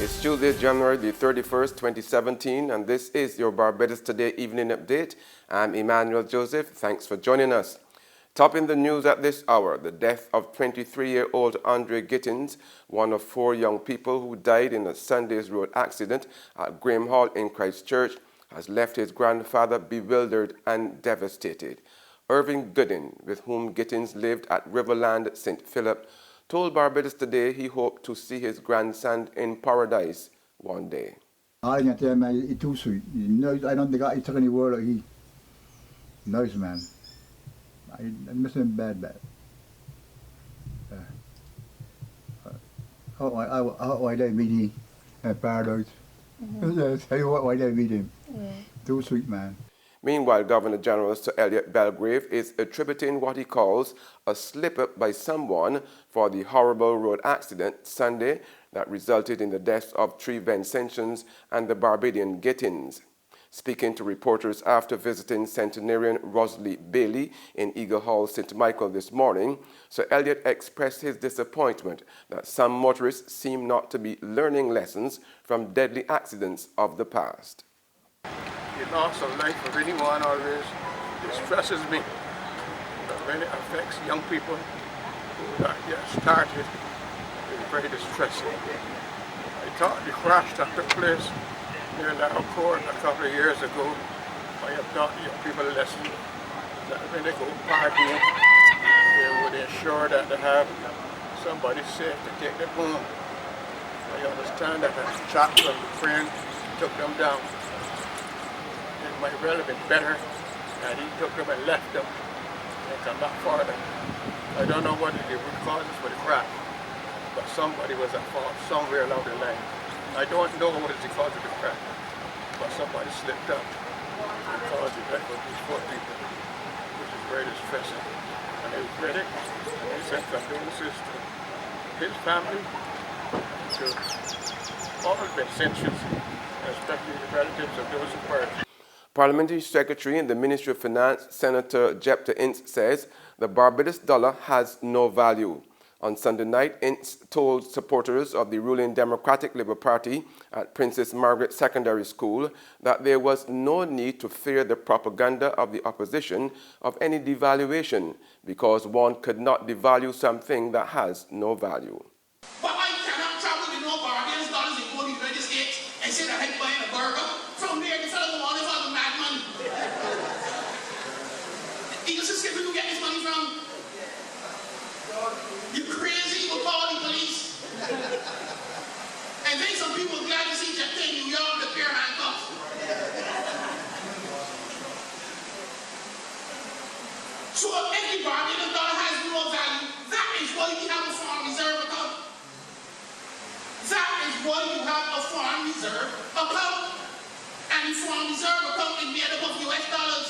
It's Tuesday, January the 31st, 2017, and this is your Barbados Today evening update. I'm Emmanuel Joseph. Thanks for joining us. Topping the news at this hour, the death of 23-year-old Andre Gittins, one of four young people who died in a Sunday's road accident at Graham Hall in Christchurch, has left his grandfather bewildered and devastated. Irving Goodin, with whom Gittins lived at Riverland, St. Philip, told Barbados Today he hoped to see his grandson in paradise one day. I can tell man, he's too sweet. I don't think he took any word. He nice man. I miss him bad. How I did meet him at Barbados. Tell you what, why did I meet him? Too sweet man. Meanwhile, Governor General Sir Elliot Belgrave is attributing what he calls a slip-up by someone for the horrible road accident Sunday that resulted in the deaths of three Vincentians and the Barbadian Gittins. Speaking to reporters after visiting centenarian Rosalie Bailey in Eagle Hall, St. Michael this morning, Sir Elliot expressed his disappointment that some motorists seem not to be learning lessons from deadly accidents of the past. The loss of life of anyone always distresses me. But when it affects young people who got started, it's very distressing. I thought the crash that took place near Lao Court a couple of years ago, I have taught young people a lesson that when they go partying, they would ensure that they have somebody safe to take them home. I understand that a chap from the friend took them down. It might well have been better that he took them and left them and come back farther. I don't know what the root causes for the crash, but somebody was at fault somewhere along the line. I don't know what is the cause of the crash, but somebody slipped up and caused the death of these four people, which is very distressing. And I regret it, and I send condolences to his family, to all the Vincentians, especially the relatives of those who perished. Parliamentary Secretary in the Ministry of Finance, Senator Jepta Ince, says the Barbados dollar has no value. On Sunday night, Ince told supporters of the ruling Democratic Labour Party at Princess Margaret Secondary School that there was no need to fear the propaganda of the opposition of any devaluation because one could not devalue something that has no value. But I cannot travel with no Barbados dollars and go to the United States and say that I'm buying a burger. From there, the fellow go on and have a mad money. You just say, where do you get this money from? You crazy, you call the police. And then some people are glad to see that thing in New York with a pair of handcuffs. So if the Barbados dollar has no value, that is why we have a foreign reserve account. That is why you have a foreign reserve account. And the foreign reserve account is made up of US dollars.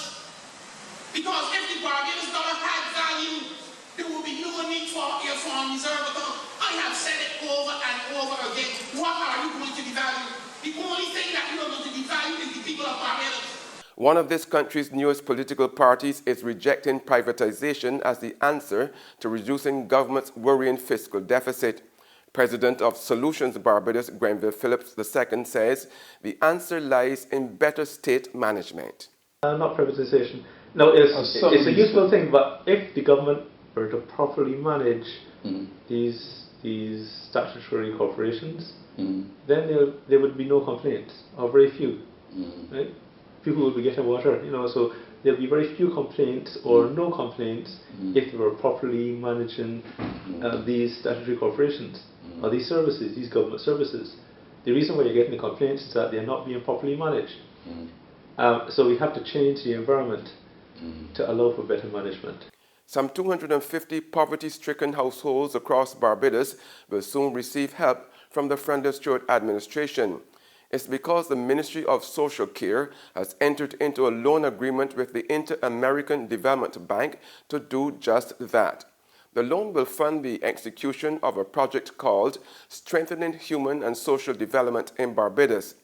Because if the Barbados dollar had value, there will be no need for a foreign reserve account. I have said it over and over again. What are you going to devalue? The only thing that you are going to devalue is the people of Barbados. One of this country's newest political parties is rejecting privatization as the answer to reducing government's worrying fiscal deficit. President of Solutions Barbados, Grenville Phillips II, says the answer lies in better state management. Not privatization. No, it's a useful thing, but if the government were to properly manage these statutory corporations, then there would be no complaints, or very few. Right? People would be getting water, so there'll be very few complaints or no complaints if they were properly managing these statutory corporations or these services, these government services. The reason why you're getting the complaints is that they're not being properly managed. So we have to change the environment to allow for better management. Some 250 poverty-stricken households across Barbados will soon receive help from the Friendly Stewart administration. It's because the Ministry of Social Care has entered into a loan agreement with the Inter-American Development Bank to do just that. The loan will fund the execution of a project called Strengthening Human and Social Development in Barbados.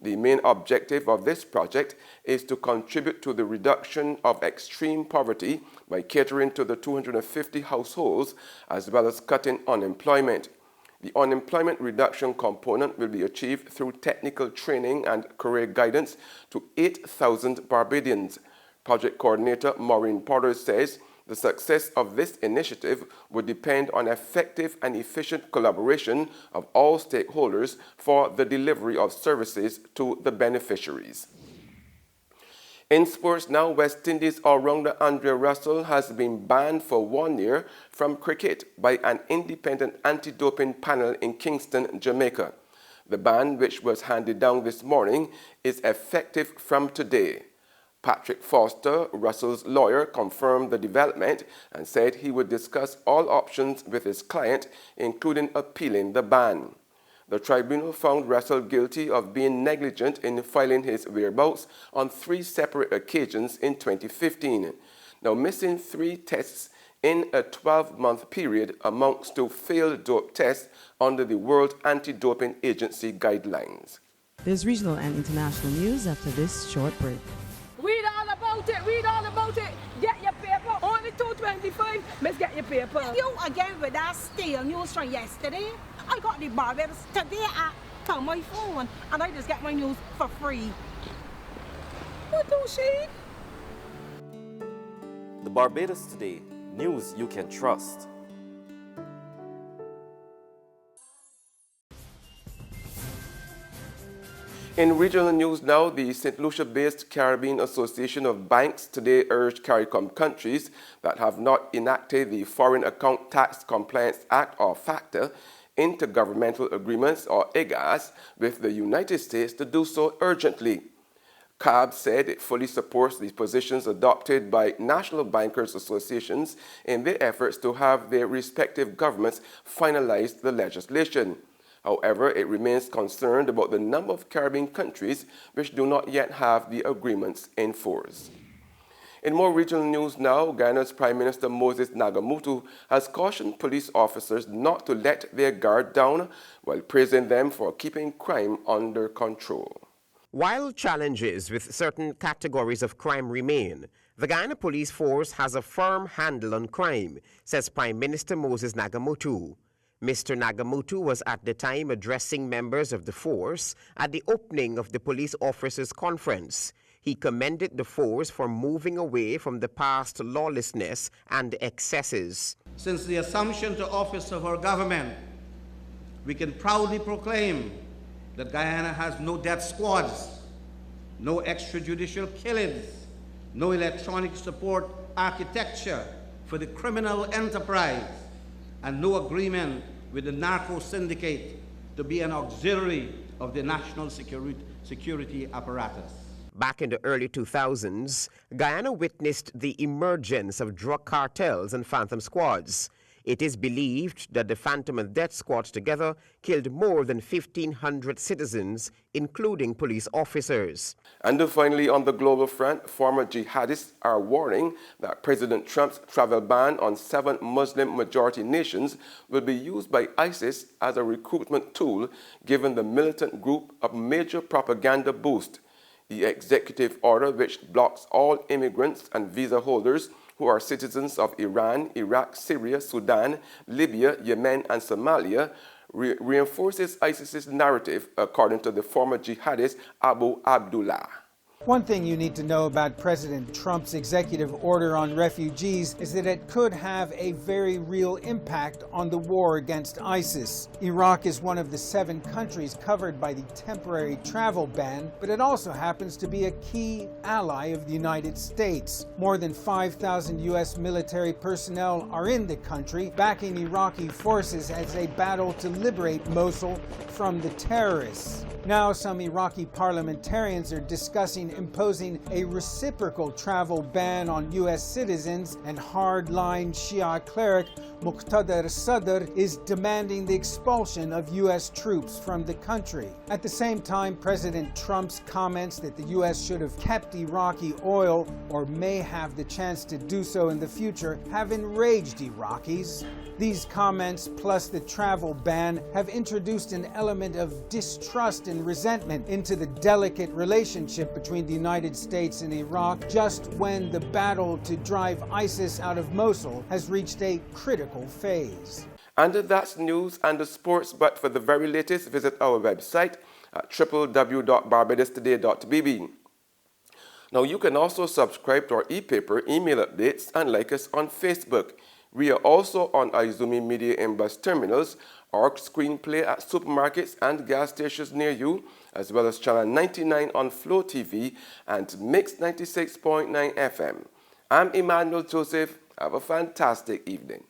The main objective of this project is to contribute to the reduction of extreme poverty by catering to the 250 households as well as cutting unemployment. The unemployment reduction component will be achieved through technical training and career guidance to 8,000 Barbadians. Project coordinator Maureen Potter says the success of this initiative would depend on effective and efficient collaboration of all stakeholders for the delivery of services to the beneficiaries. In sports now, West Indies all-rounder Andrea Russell has been banned for 1 year from cricket by an independent anti-doping panel in Kingston, Jamaica. The ban, which was handed down this morning, is effective from today. Patrick Foster, Russell's lawyer, confirmed the development and said he would discuss all options with his client, including appealing the ban. The tribunal found Russell guilty of being negligent in filing his whereabouts on 3 separate occasions in 2015. Now, missing 3 tests in a 12-month period amounts to failed dope tests under the World Anti-Doping Agency guidelines. There's regional and international news after this short break. Read all about it, read all about it. Get your paper. Only $2.25. Let's get your paper. You again with that stale news from yesterday. I got the Barbados today on my phone and I just get my news for free. What do she? The Barbados Today, news you can trust. In regional news now, the St. Lucia-based Caribbean Association of Banks today urged CARICOM countries that have not enacted the Foreign Account Tax Compliance Act or FACTA intergovernmental agreements or IGAS with the United States to do so urgently. CAB said it fully supports the positions adopted by national bankers associations in their efforts to have their respective governments finalize the legislation. However, it remains concerned about the number of Caribbean countries which do not yet have the agreements in force. In more regional news now, Guyana's Prime Minister Moses Nagamutu has cautioned police officers not to let their guard down while praising them for keeping crime under control. While challenges with certain categories of crime remain, the Guyana Police Force has a firm handle on crime, says Prime Minister Moses Nagamutu. Mr. Nagamutu was at the time addressing members of the force at the opening of the police officers' conference. He commended the force for moving away from the past lawlessness and excesses. Since the assumption to office of our government, we can proudly proclaim that Guyana has no death squads, no extrajudicial killings, no electronic support architecture for the criminal enterprise, and no agreement with the narco syndicate to be an auxiliary of the national security apparatus. Back in the early 2000s, Guyana witnessed the emergence of drug cartels and phantom squads. It is believed that the Phantom and Death Squads together killed more than 1,500 citizens, including police officers. And finally, on the global front, former jihadists are warning that President Trump's travel ban on 7 Muslim-majority nations will be used by ISIS as a recruitment tool, giving the militant group a major propaganda boost. The executive order, which blocks all immigrants and visa holders who are citizens of Iran, Iraq, Syria, Sudan, Libya, Yemen, and Somalia, reinforces ISIS's narrative, according to the former jihadist Abu Abdullah. One thing you need to know about President Trump's executive order on refugees is that it could have a very real impact on the war against ISIS. Iraq is one of the 7 countries covered by the temporary travel ban, but it also happens to be a key ally of the United States. More than 5,000 U.S. military personnel are in the country, backing Iraqi forces as they battle to liberate Mosul from the terrorists. Now, some Iraqi parliamentarians are discussing imposing a reciprocal travel ban on U.S. citizens, and hardline Shia cleric Muqtada Sadr is demanding the expulsion of U.S. troops from the country. At the same time, President Trump's comments that the U.S. should have kept Iraqi oil, or may have the chance to do so in the future, have enraged Iraqis. These comments, plus the travel ban, have introduced an element of distrust and resentment into the delicate relationship between the United States and Iraq, just when the battle to drive ISIS out of Mosul has reached a critical phase. And that's news and the sports, but for the very latest, visit our website at www.barbadostoday.bb. Now, you can also subscribe to our e-paper, email updates, and like us on Facebook. We are also on Izumi Media in bus terminals, or screenplay at supermarkets and gas stations near you, as well as channel 99 on Flow TV and Mix 96.9 FM. I'm Emmanuel Joseph. Have a fantastic evening.